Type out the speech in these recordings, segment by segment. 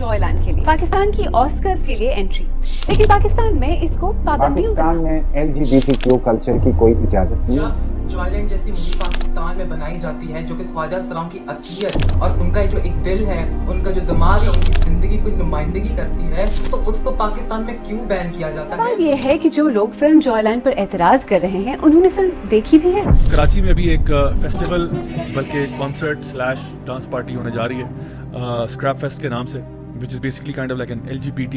Joy land के लिए पाकिस्तान की ऑस्कर्स के लिए एंट्री, लेकिन पाकिस्तान में इसको पाबंदियों पाकिस्तान में LGBTQ कल्चर की कोई इजाजत नहीं। जॉयलैंड जैसी मूवी पाकिस्तान में बनाई जाती है जो कि ख्वाजा सलाम की असलियत और उनका जो एक दिल है, उनका जो दिमाग है, उनकी जिंदगी की नुमाइंदगी करती है, तो उसको पाकिस्तान में क्यों बैन किया जाता है? सवाल ये है कि जो लोग फिल्म जॉयलैंड पर एतराज कर रहे हैं उन्होंने फिल्म देखी भी है। कराची में भी एक फेस्टिवल बल्कि कॉन्सर्ट स्लैश डांस पार्टी होने जा रही है स्क्रैप फेस्ट के नाम से, which is basically kind of like an LGBT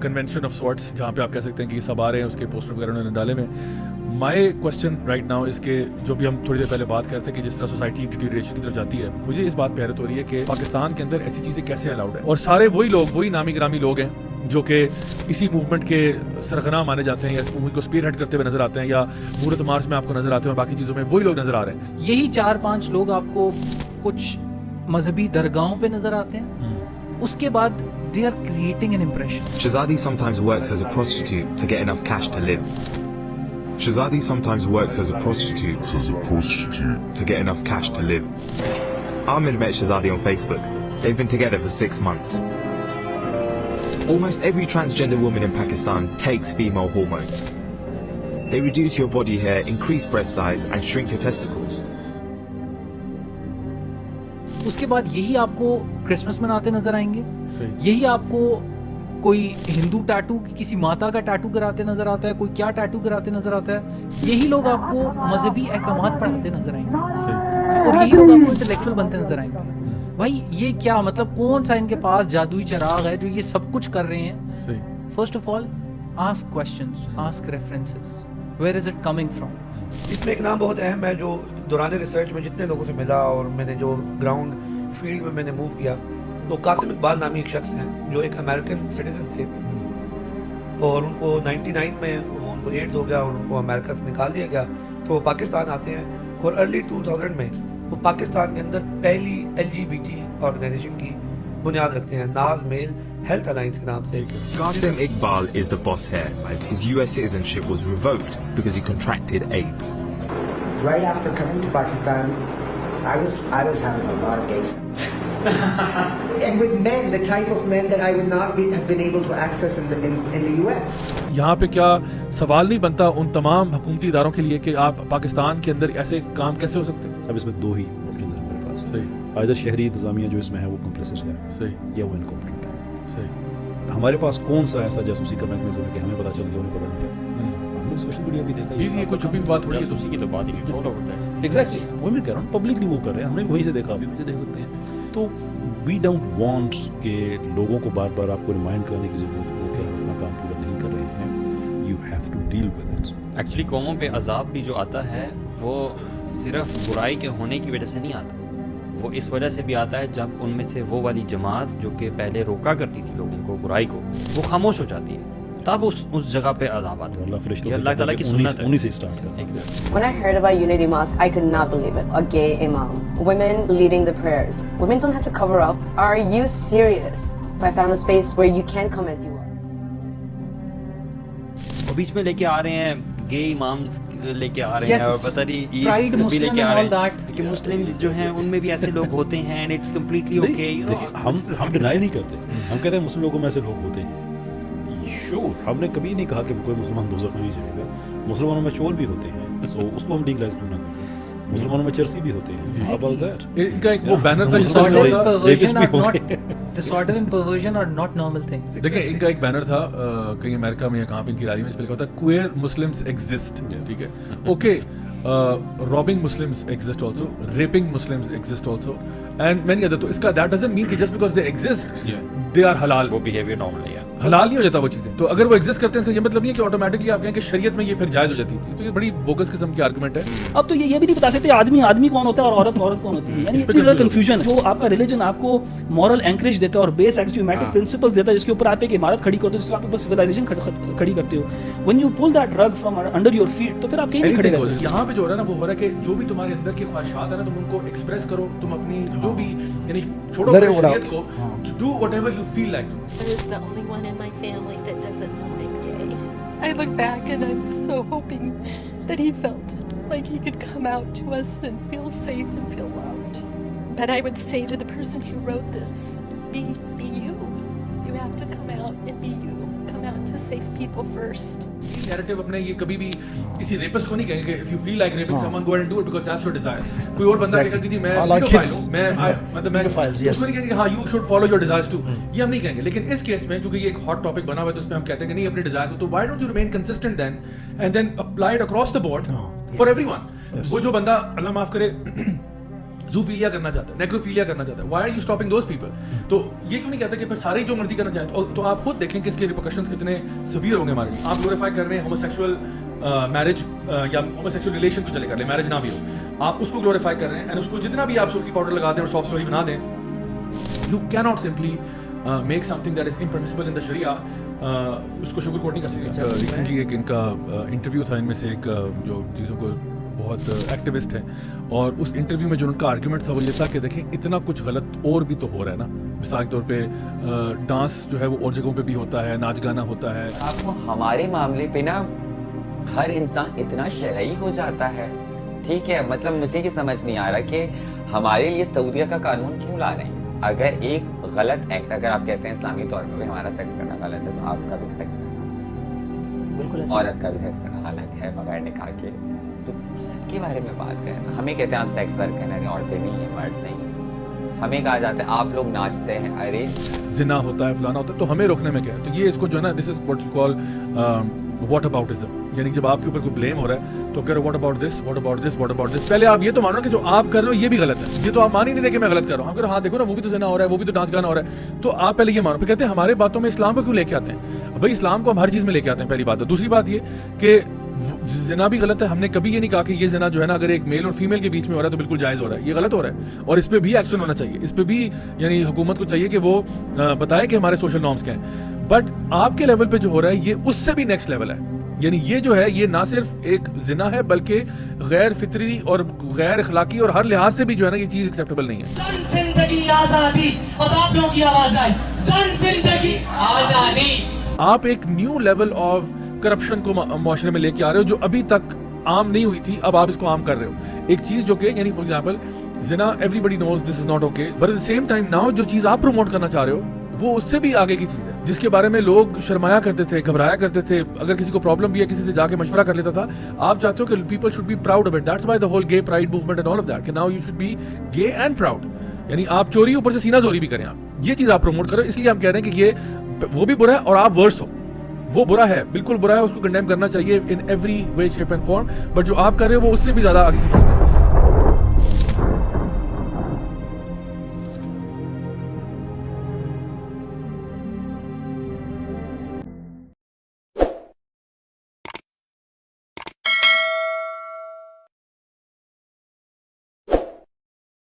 convention of sorts, जहाँ पे आप कह सकते हैं कि सब आ रहे हैं, उसके पोस्टर वगैरह उन्होंने डाले में। माई क्वेश्चन राइट नाउ इसके जो भी हम थोड़ी देर पहले बात करते हैं कि जिस तरह सोसाइटी डिटीरिएशन की तरफ जाती है, मुझे इस बात पे हैरत हो रही है कि पाकिस्तान के अंदर ऐसी चीज़ें कैसे अलाउड है, और सारे वही लोग, वही नामी ग्रामी लोग हैं जो कि इसी मूवमेंट के सरगना माने जाते हैं या इस मूवमेंट को स्पीयर हेड करते हुए नजर आते हैं, या मूरत मार्च में आपको नजर आते हैं और बाकी चीज़ों में वही लोग नजर आ रहे हैं। यही 4-5 लोग आपको कुछ मजहबी दरगाहों पे नजर आते हैं, उसके बाद they are creating an impression. Shazadi sometimes works as a prostitute to get enough cash to live. Shazadi sometimes works as a prostitute to get enough cash to live. Amir met Shazadi on Facebook. They've been together for 6 months. Almost every transgender woman in Pakistan takes female hormones. They reduce your body hair, increase breast size and shrink your testicles. उसके बाद यही आपको Christmas मनाते नजर आएंगे, यही आपको कोई हिंदू टैटू किसी माता का टैटू कराते नजर आता है, कोई क्या टैटू कराते नजर आता है, यही लोग आपको मजहबी अहकामात पढ़ाते नजर आएंगे और यही लोग आपको इंटेलेक्चुअल बनते नजर आएंगे। भाई ये क्या मतलब, कौन सा इनके पास जादुई चिराग है जो ये सब कुछ कर रहे हैं? First of all ask questions, ask references, where is it coming from. इसमें एक नाम बहुत अहम है जो दौरान रिसर्च में जितने लोगों से मिला और मैंने जो ग्राउंड फील्ड में मैंने मूव किया, तो कासिम इकबाल नामी एक शख्स हैं जो एक अमेरिकन सिटीजन थे और उनको 99 में उनको एड्स हो गया और उनको अमेरिका से निकाल दिया गया, तो वो पाकिस्तान आते हैं और अर्ली 2000 में वो पाकिस्तान के अंदर पहली LGBT ऑर्गेनाइजेशन की बुनियाद रखते हैं, नाज मेल हेल्थ अलायंस के नाम से। Qasim Iqbal is the boss here. His US citizenship was revoked because he contracted AIDS. Right after coming to Pakistan, I was having a lot of gay sex. And with men, the type of men that I would not have been able to access in the US. यहाँ पे क्या सवाल नहीं बनता उन तमाम हुकूमती इदारों के लिए कि आप पाकिस्तान के अंदर ऐसे काम कैसे हो सकते हैं? अब इसमें दो ही ऑप्शंस हैं मेरे पास। सही, आइदर शहरी इंतजामिया जो इसमें है वो कम्प्लिसिट है, सही, या वो इनकॉम्पिटेंट है। सही, हमारे पास कौन सा ऐसा जासूसी का मैकेनिज्म है कि हमें पता चल गया उन्हें पता नहीं चला? हमने सोशल मीडिया भी देखा, ये कुछ भी बात थोड़ी जासूसी की तो बात ही नहीं, फॉलो होता है। एग्जैक्टली वो मैं कह रहा हूँ, पब्लिकली वो कर रहे हैं, हमने वहीं से देखा, अभी मुझे देख सकते हैं। तो वी डोंट वांट कि लोगों को बार बार आपको रिमाइंड करने की जरूरत हो कि हम अपना काम पूरा नहीं कर रहे हैं। You have to deal with it. Actually कौमों पे अजाब भी जो आता है वो सिर्फ बुराई के होने की वजह से नहीं आता, वो इस वजह से भी आता है जब उनमें से वो वाली जमात जो कि पहले रोका करती थी लोगों को बुराई को, वो खामोश हो जाती है, तब उस जगह पे अजाब आता है। अल्लाह ताला की सुन्नत है। उन्हीं से स्टार्ट करते। When I heard about Unity Mosque, I could not believe it. A gay imam, women leading the prayers. Women don't have to cover up. Are you serious? I found a space where you can come as you are. और बीच में लेके आ रहे हैं गे imams लेके आ रहे हैं और पता नहीं प्राइड भी लेके आ रहे हैं कि that. मुस्लिम जो हैं उनमें भी ऐसे लोग होते हैं एंड इट्स कम्प्लीटली ओके। हम डिनाई नहीं करते, हम कहते हैं मुस्लिम लोगों में ऐसे लोग होते हैं। श्योर, हमने कभी नहीं कहा कि कोई मुसलमान दोज़ख में नहीं जाएगा। मुसलमानों में चोर भी होते हैं, सो उसको हम लीगलाइज क्यों ना करें? मुसलमानों में चर्सी भी होते हैं। इनका एक वो बैनर था, Disorder and perversion are not normal things. देखिए इनका एक बैनर था कहीं अमेरिका में या कहाँ पे इनकी रैली में, इस पे लिखा होता है क्वेयर मुस्लिम्स एग्जिस्ट। ठीक है, okay, robbing Muslims exist also, raping Muslims exist also, and many other. तो इसका that doesn't mean कि just because they exist they are halal. वो behavior normal है, हलाल नहीं हो जाता वो चीज़ें। तो अगर वो एग्जिस्ट करते हैं इसका ये मतलब नहीं है कि ऑटोमेटिकली आप कहें कि शरीयत में ये फिर जायज़ हो जाती है। तो ये बड़ी बोगस किस्म की आर्गुमेंट है। अब तो ये भी नहीं बता सकते आदमी कौन होता है और औरत कौन होती है, यानी इतनी ज़्यादा कंफ्यूजन है। जो आपका रिलीजन आपको मॉरल एंकरेज देता है और बेस एक्सियोमैटिक प्रिंसिपल्स देता है जिसके ऊपर आप एक इमारत खड़ी करते हो, जिसके आप बस सिविलाइजेशन खड़ी करते हो, व्हेन यू पुल दैट रग फ्रॉम अंडर योर फीट, तो फिर आप कहीं नहीं खड़े रहते। यहाँ पे जो हो रहा है ना वो हो रहा है कि जो भी तुम्हारे अंदर की ख्वाहिशात है ना तुम उनको एक्सप्रेस करो, तुम अपनी जो भी यानी छोड़ो शरीयत को, do whatever you feel like. I was the only one in my family that doesn't know I'm gay. I look back and I'm so hoping that he felt like he could come out to us and feel safe and feel loved. But I would say to the person who wrote this, be you. safe people first. Narrative अपने ये कभी भी किसी rapist को नहीं कहेंगे कि if you feel like raping someone go ahead and do it because that's your desire. कोई और बंदा कहेगा कि जी मैं pedophile हूँ, मैं मतलब मैं उसको नहीं कहेंगे हाँ you should follow your desires too. ये हम नहीं कहेंगे, लेकिन इस केस में क्योंकि ये एक hot topic बना हुआ है तो उसमें हम कहते हैं कि नहीं अपने desire को, तो why don't you remain consistent then and then apply it across the board for everyone. वो जो बंदा अल्लाह माफ करे ज़ूफिलिया करना चाहता है, नेक्रोफिलिया करना चाहता है, why are you stopping those people? तो ये क्यों नहीं कहता कि सारे ही जो मर्जी करना चाहते, तो आप खुद देखें कि इसके रिपरकशंस कितने सीवियर होंगे हमारे लिए. आप ग्लोरीफाई कर रहे हैं होमोसेक्सुअल मैरिज या होमोसेक्सुअल रिलेशन को चले कर ले, मैरिज ना भी हो, आप उसको ग्लोरीफाई कर रहे हैं एंड उसको जितना भी आप सुर्खी पाउडर लगा दें और सॉफ्ट स्टोरी बना दें, you can not simply make something that is impermissible in the Sharia. उसको शुगर कोट नहीं कर सकते. रिसेंटली एक इनका इंटरव्यू था, इनमें से एक जो चीज़ों को बहुत एक्टिविस्ट हैं, और उस इंटरव्यू में जो उनका आर्गुमेंट था वो ये था कि देखें इतना कुछ गलत और भी तो हो रहा है ना. मिसाल के तौर पे डांस जो है वो और जगहों पे भी होता है, नाच गाना होता है. आपको हमारे मामले पे ना हर इंसान इतना शरई हो जाता है, ठीक है, मतलब मुझे ये समझ नहीं आ रहा कि हमारे लिए सऊदीया का कानून क्यों ला रहे हैं. अगर एक गलत एक्ट, अगर आप कहते हैं इस्लामी तौर पे भी हमारा सेक्स करना गलत है, तो आपका भी सेक्स करना बिल्कुल, औरत का भी सेक्स करना गलत है बगैर निकाह के. तो सबके बारे में बात करें. हमें कहते हैं आप सेक्स वर्क करना नहीं, औरतें नहीं है, मर्द नहीं. हमें कहा जाता है आप लोग नाचते हैं, अरे जिना होता है, फलाना होता है, तो हमें रोकने में क्या है. तो ये इसको जो है ना, this is what you call whataboutism. यानी जब आपके ऊपर कोई ब्लेम हो रहा है तो कह रहे हो what about this, what about this, what about this. पहले आप ये तो मानो कि जो आप कर रहे हो ये भी गलत है. ये तो आप मान ही नहीं रहे कि मैं गलत कर रहा हूँ. हम कह रहे हाँ देखो ना वो भी तो जिना हो रहा है, वो भी तो डांस गाना हो रहा है. तो आप पहले ये मानो. फिर कहते हैं हमारे बातों में इस्लाम को क्यों लेके आते हैं. भाई इस्लाम को हम हर चीज़ में लेके आते हैं, पहली बात है. दूसरी बात ये कि जिना भी गलत है. हमने कभी ये नहीं कहा कि ये जिना जो है ना अगर एक मेल और फीमेल के बीच में हो रहा है तो बिल्कुल जायज़ हो रहा है. ये गलत हो रहा है और इस पर भी एक्शन होना चाहिए. इस पर भी यानी हुकूमत को चाहिए कि वो बताए कि हमारे सोशल नॉर्म्स क्या हैं. बट आपके लेवल पे जो हो रहा है ये उससे भी नेक्स्ट लेवल है. यानी ये जो है ये ना सिर्फ एक जिना है बल्कि गैर फितरी और गैर अखलाकी और हर लिहाज से भी जो है ना ये चीज़ एक्सेप्टेबल नहीं है. जिंदगी आजादी, अब आप लोगों की आवाज आई, जिंदगी आजादी. आप एक न्यू लेवल ऑफ करप्शन को माशरे में लेके आ रहे हो जो अभी तक आम नहीं हुई थी, अब आप इसको आम कर रहे हो. एक चीज जो कि यानी for example Jinnah everybody knows this is not okay, but at the same time now जो चीज आप प्रमोट करना चाह रहे हो वो उससे भी आगे की चीज है जिसके बारे में लोग शर्माया करते थे, घबराया करते थे. अगर किसी को प्रॉब्लम भी है किसी से जाके मशवरा कर लेता था. आप चाहते हो कि people should be proud of it. That's why the whole gay pride movement and all of that, कि now you should be gay and proud. यानी आप चोरी ऊपर से सीना चोरी भी करें, आप ये चीज आप प्रमोट करो. इसलिए हम कह रहे हैं कि ये वो भी बुरा है और आप वर्स हो. वो बुरा है, बिल्कुल बुरा है, उसको कंडेम करना चाहिए in every way shape and form. But जो आप कर रहे हो वो उससे भी ज्यादा आगे की चीज है.